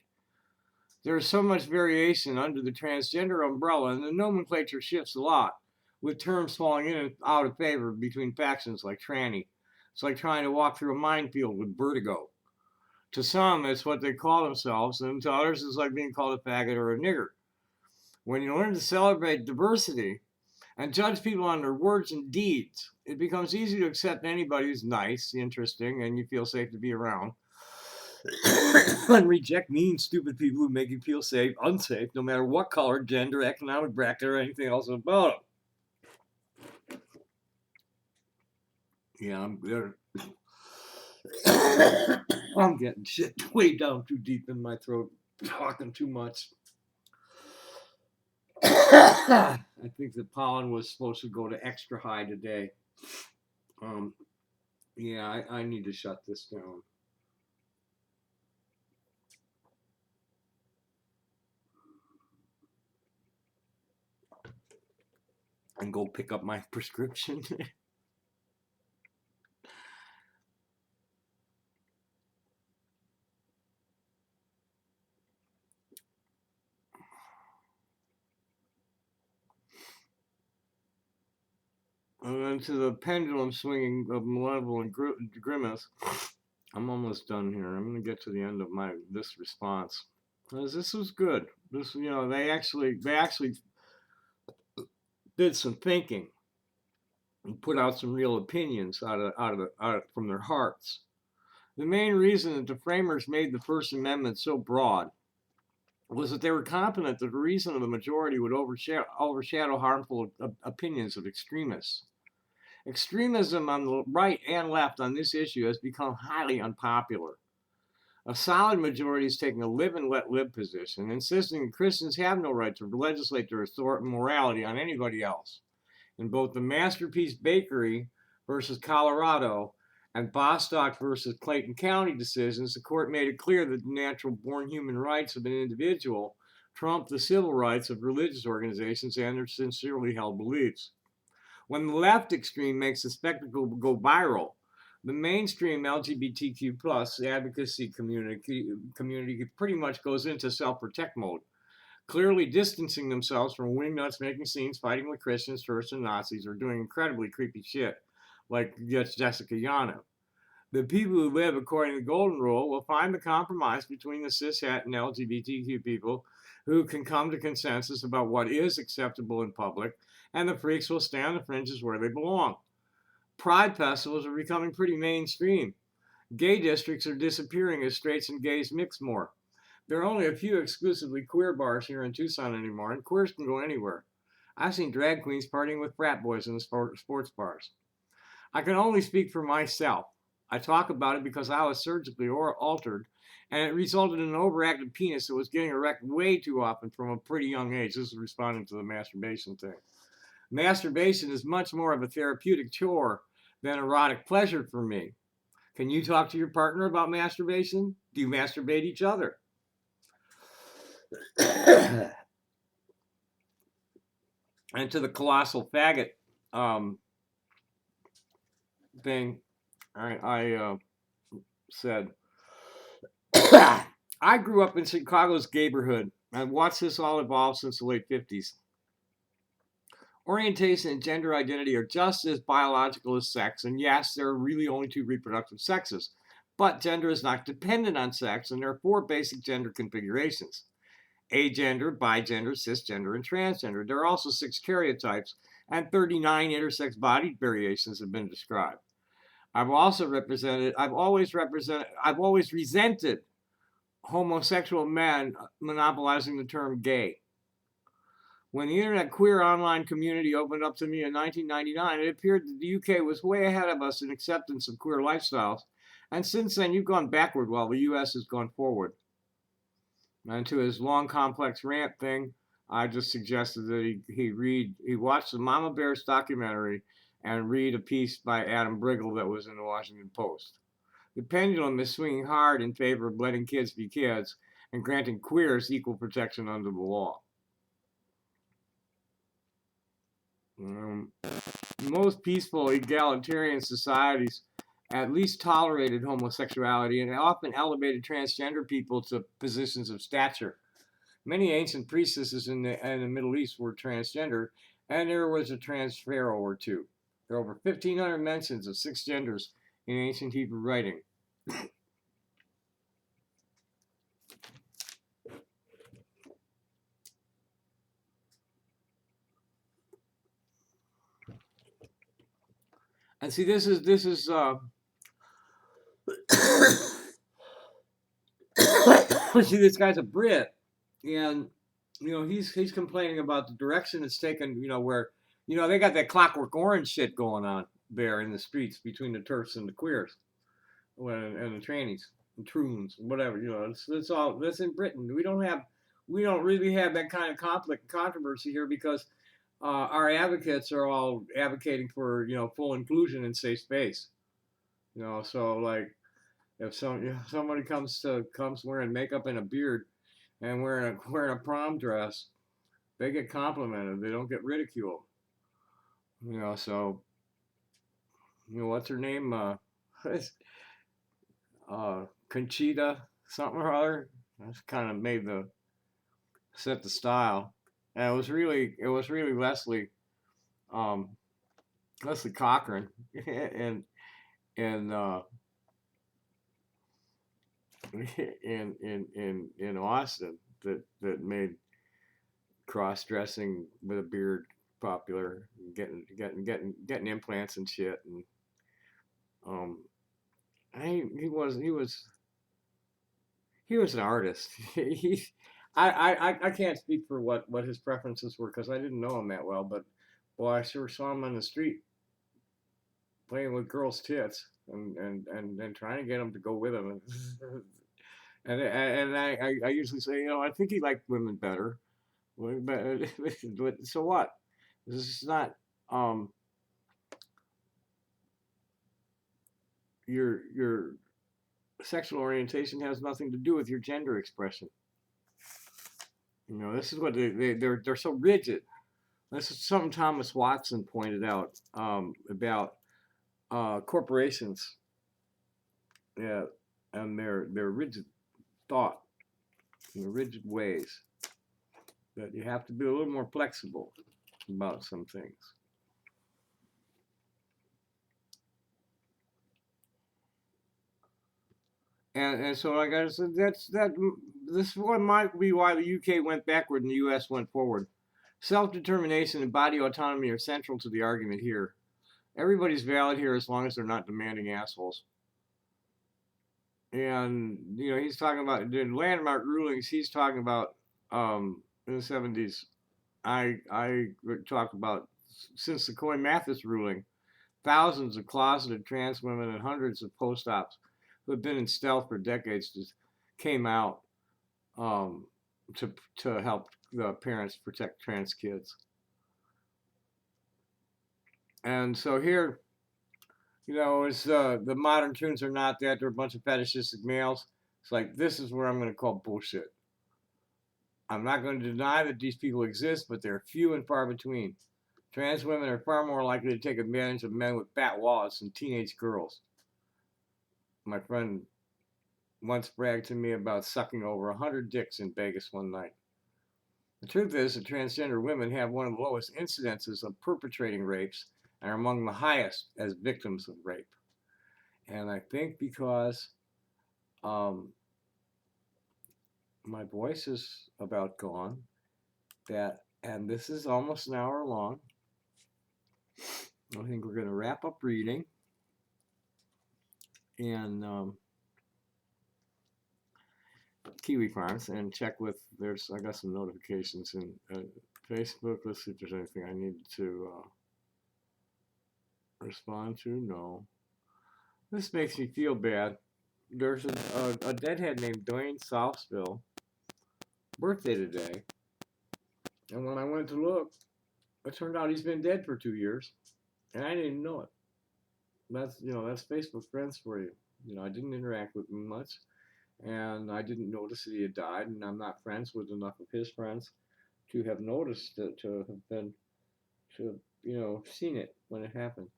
There is so much variation under the transgender umbrella, and the nomenclature shifts a lot, with terms falling in and out of favor between factions like tranny. It's like trying to walk through a minefield with vertigo. To some, it's what they call themselves, and to others, it's like being called a faggot or a nigger. When you learn to celebrate diversity and judge people on their words and deeds, it becomes easy to accept anybody who's nice, interesting, and you feel safe to be around. And reject mean, stupid people who make you feel safe, unsafe, no matter what color, gender, economic bracket, or anything else about them. Yeah, I'm good. I'm getting shit way down too deep in my throat, talking too much. I think the pollen was supposed to go to extra high today. Yeah, I need to shut this down. And go pick up my prescription. And then to the pendulum swinging of malevolent grimace. I'm almost done here. I'm going to get to the end of this response. This was good. This, they actually did some thinking and put out some real opinions from their hearts. The main reason that the framers made the First Amendment so broad was that they were confident that the reason of the majority would overshadow harmful opinions of extremists. Extremism on the right and left on this issue has become highly unpopular. A solid majority is taking a live and let live position, insisting that Christians have no right to legislate their authority and morality on anybody else. In both the Masterpiece Bakery versus Colorado and Bostock versus Clayton County decisions, the court made it clear that the natural-born human rights of an individual trump the civil rights of religious organizations and their sincerely held beliefs. When the left extreme makes the spectacle go viral, the mainstream LGBTQ plus advocacy community pretty much goes into self-protect mode, clearly distancing themselves from wingnuts making scenes, fighting with Christians, tourists, and Nazis, or doing incredibly creepy shit like Jessica Yano. The people who live according to the golden rule will find the compromise between the cishet and LGBTQ people who can come to consensus about what is acceptable in public, and the freaks will stay on the fringes where they belong. Pride festivals are becoming pretty mainstream. Gay districts are disappearing as straights and gays mix more. There are only a few exclusively queer bars here in Tucson anymore, and queers can go anywhere. I've seen drag queens partying with frat boys in the sports bars. I can only speak for myself. I talk about it because I was surgically altered, and it resulted in an overactive penis that was getting erect way too often from a pretty young age. This is responding to the masturbation thing. Masturbation is much more of a therapeutic chore than erotic pleasure for me. Can you talk to your partner about masturbation? Do you masturbate each other? And to the colossal faggot thing, I said, I grew up in Chicago's neighborhood. I've watched this all evolve since the late 50s. Orientation and gender identity are just as biological as sex, and yes, there are really only two reproductive sexes. But gender is not dependent on sex, and there are four basic gender configurations: agender, bigender, cisgender, and transgender. There are also 6 karyotypes, and 39 intersex body variations have been described. I've always resented homosexual men monopolizing the term gay. When the internet queer online community opened up to me in 1999, it appeared that the UK was way ahead of us in acceptance of queer lifestyles. And since then, you've gone backward while the US has gone forward. And to his long, complex rant thing, I just suggested that he watch the Mama Bears documentary and read a piece by Adam Briggle that was in the Washington Post. The pendulum is swinging hard in favor of letting kids be kids and granting queers equal protection under the law. Most peaceful egalitarian societies at least tolerated homosexuality and often elevated transgender people to positions of stature. Many ancient priestesses in the Middle East were transgender, and there was a trans pharaoh or two. There are over 1,500 mentions of 6 genders in ancient Hebrew writing. And see, this is see, this guy's a Brit, and he's complaining about the direction it's taken. Where they got that Clockwork Orange shit going on there in the streets between the turfs and the queers, and the trannies and troons, whatever. It's all that's in Britain. We don't really have that kind of conflict and controversy here because our advocates are all advocating for full inclusion and safe space. So like if somebody comes wearing makeup and a beard and wearing a prom dress, they get complimented. They don't get ridiculed. So what's her name? Conchita something or other. That's kind of set the style. And it was really Leslie Cochran and in Austin that made cross dressing with a beard popular, getting implants and shit, and he was an artist. I can't speak for what his preferences were because I didn't know him that well, but boy, I sure saw him on the street playing with girls' tits and trying to get them to go with him. And I usually say, I think he liked women better. But so what? This is not your sexual orientation has nothing to do with your gender expression. This is what they're so rigid. This is something Thomas Watson pointed out about corporations. Yeah, and their rigid thought, and the rigid ways. That you have to be a little more flexible about some things. And so, like I said, this one might be why the UK went backward and the US went forward. Self-determination and body autonomy are central to the argument here. Everybody's valid here as long as they're not demanding assholes. And he's talking about the landmark rulings. He's talking about in the 70s. I talk about since the Coy Mathis ruling, thousands of closeted trans women and hundreds of post-ops who have been in stealth for decades just came out to help the parents protect trans kids. And so here, it's the modern tunes are not that. They're a bunch of fetishistic males. It's like, this is where I'm going to call bullshit. I'm not going to deny that these people exist, but they're few and far between. Trans women are far more likely to take advantage of men with fat wallets than teenage girls. My friend once bragged to me about sucking over 100 dicks in Vegas one night. The truth is that transgender women have one of the lowest incidences of perpetrating rapes and are among the highest as victims of rape. And I think because my voice is about gone, and this is almost an hour long, I think we're going to wrap up reading and Kiwi Farms and check with, I got some notifications in Facebook. Let's see if there's anything I need to respond to. No. This makes me feel bad. There's a deadhead named Dwayne Southville, birthday today. And when I went to look, it turned out he's been dead for 2 years. And I didn't even know it. That's Facebook friends for you. I didn't interact with him much. And I didn't notice that he had died. And I'm not friends with enough of his friends to have noticed it, to have seen it when it happened.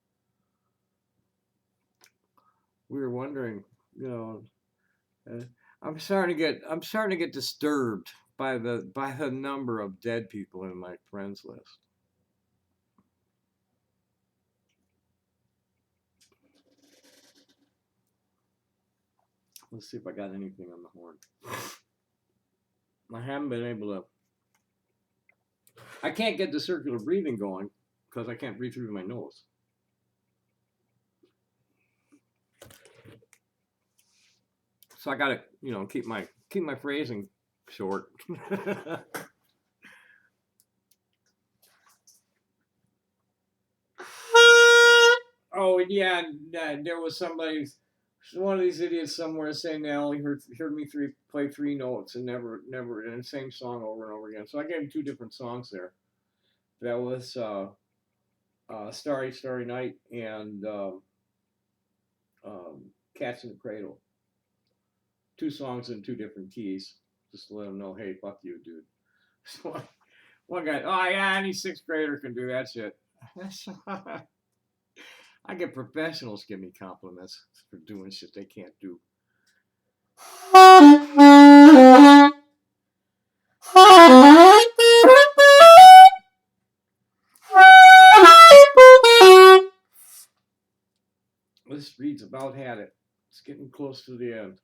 We were wondering, I'm starting to get disturbed by the number of dead people in my friends list. Let's see if I got anything on the horn. I haven't been able to. I can't get the circular breathing going because I can't breathe through my nose. So I gotta, keep my phrasing short. Oh yeah, there was one of these idiots somewhere saying they only heard me play 3 notes and never in the same song over and over again. So I gave him 2 different songs there. That was Starry Starry Night and Cats in the Cradle. 2 songs in 2 different keys, just to let him know, hey, fuck you, dude. So one guy, oh yeah, any 6th grader can do that shit. I get professionals give me compliments for doing shit they can't do. This read's about had it. It's getting close to the end.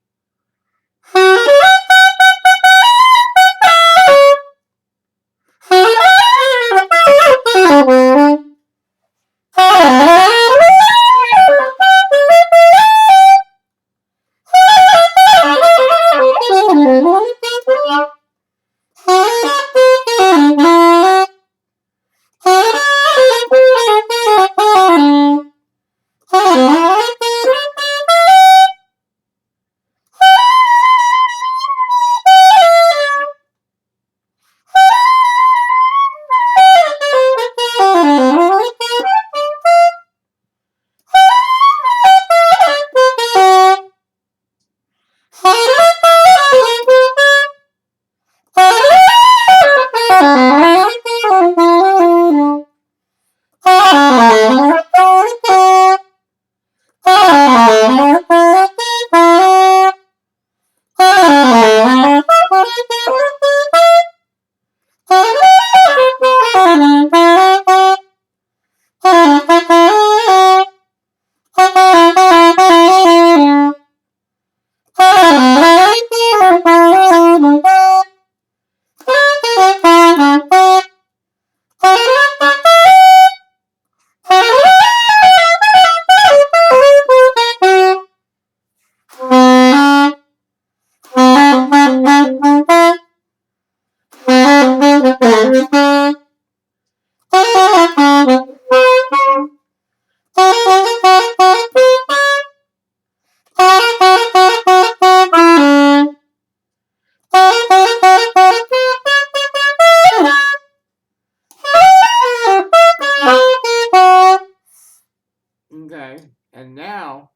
Okay, and now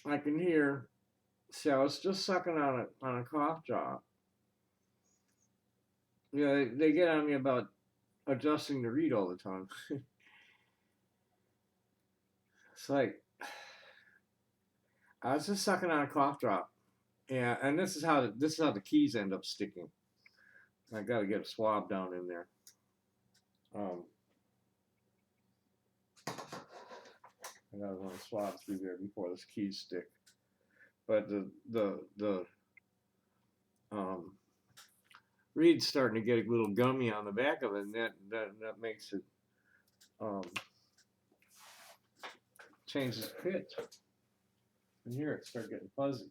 I can hear. So I was just sucking on a cough drop. They get on me about adjusting the read all the time. It's like I was just sucking on a cough drop. Yeah, and this is how the keys end up sticking. I got to get a swab down in there. I got to run a swab through there before this keys stick. But the reed's starting to get a little gummy on the back of it, and that makes it changes pitch. And here it starts getting fuzzy.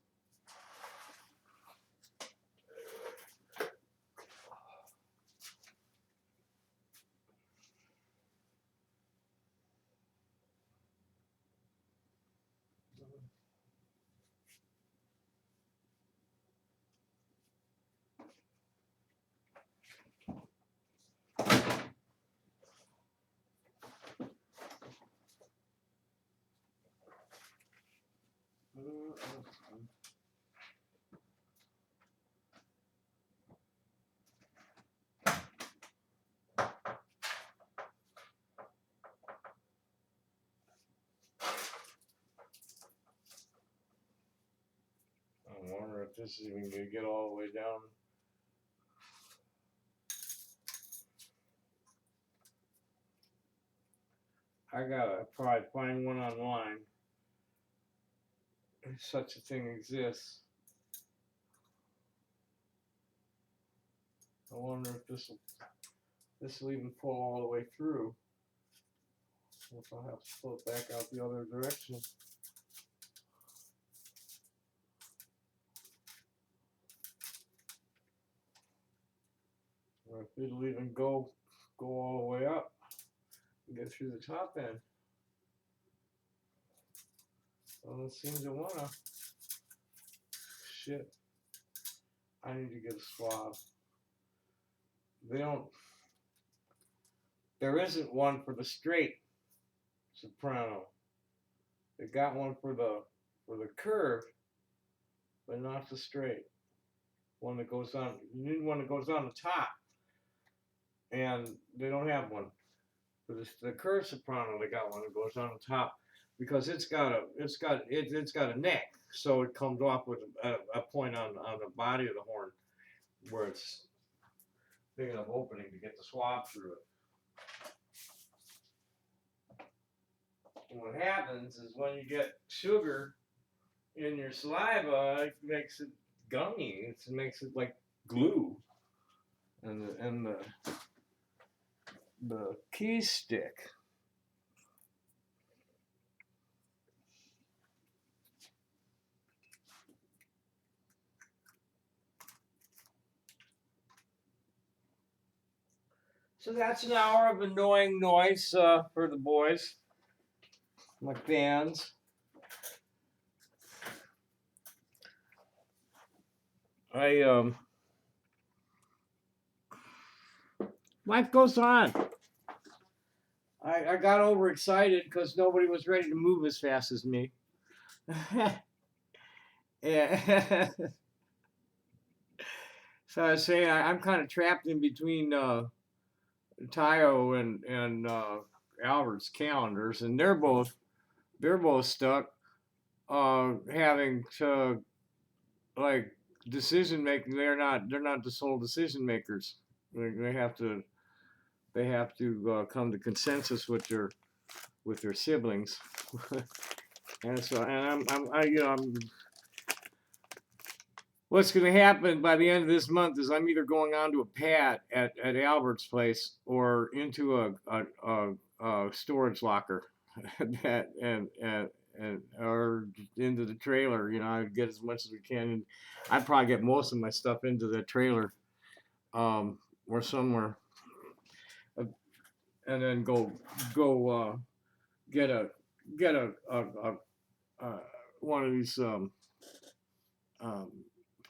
I wonder if this is even going to get all the way down. I gotta probably find one online. If such a thing exists. I wonder if this will even pull all the way through. If I'll have to pull it back out the other direction. Or if it'll even go all the way up and get through the top end. Well, it seems to wanna. Shit. I need to get a swab. There isn't one for the straight soprano. They got one for the curve, but not the straight. One that goes on, you need one that goes on the top. And they don't have one. For the curved soprano, they got one that goes on the top because it's got a neck, so it comes off with a point on the body of the horn where it's big enough opening to get the swab through it. And what happens is when you get sugar in your saliva, it makes it gummy. It makes it like glue, and the key stick. So that's an hour of annoying noise for the boys, my fans. Life goes on. I got overexcited because nobody was ready to move as fast as me. Yeah. So I was saying I'm kind of trapped in between Tayo and Albert's calendars, and they're both stuck having to like decision making. They're not the sole decision makers. They have to come to consensus with their siblings. And so I'm what's going to happen by the end of this month is I'm either going on to a pad at Albert's place or into a storage locker or into the trailer. I get as much as we can, and I'd probably get most of my stuff into the trailer or somewhere, and then go get a one of these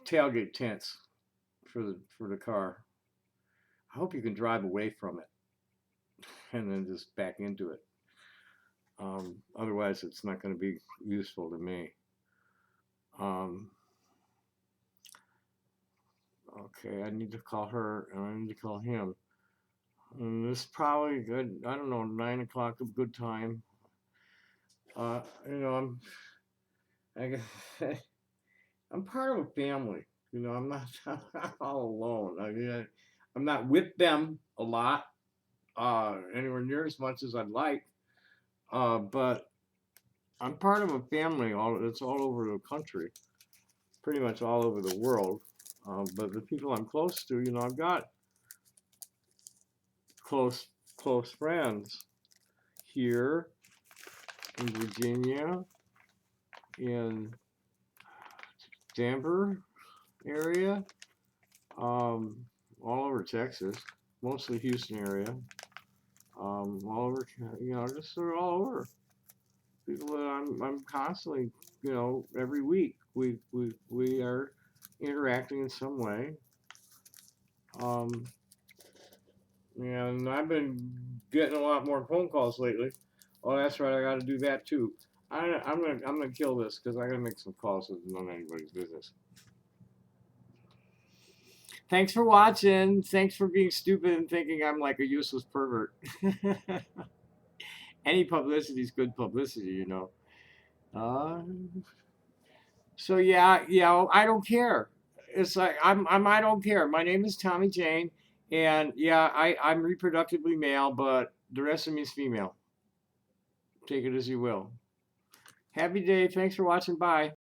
tailgate tents for the car. I hope you can drive away from it and then just back into it. Otherwise, it's not going to be useful to me. Okay, I need to call her and I need to call him. And this is probably good. I don't know, 9 o'clock, a good time. I'm part of a family. I'm not all alone. I mean, I'm not with them a lot, anywhere near as much as I'd like. But I'm part of a family. It's all over the country, pretty much all over the world. But the people I'm close to, you know, I've got close close friends here in Virginia, in Denver area, um, all over Texas, mostly Houston area, all over, you know, just sort of all over. People that I'm constantly, you know, every week we are interacting in some way. Um, and I've been getting a lot more phone calls lately. Oh, that's right, I got to do that too. I'm gonna kill this because I gotta make some calls. It's none of anybody's business. Thanks for watching. Thanks for being stupid and thinking I'm like a useless pervert. Any publicity is good publicity, you know. Uh, so yeah, yeah, I don't care. It's like I don't care. My name is Tommy Jane, and yeah, I'm reproductively male, but the rest of me is female. Take it as you will. Happy day. Thanks for watching. Bye.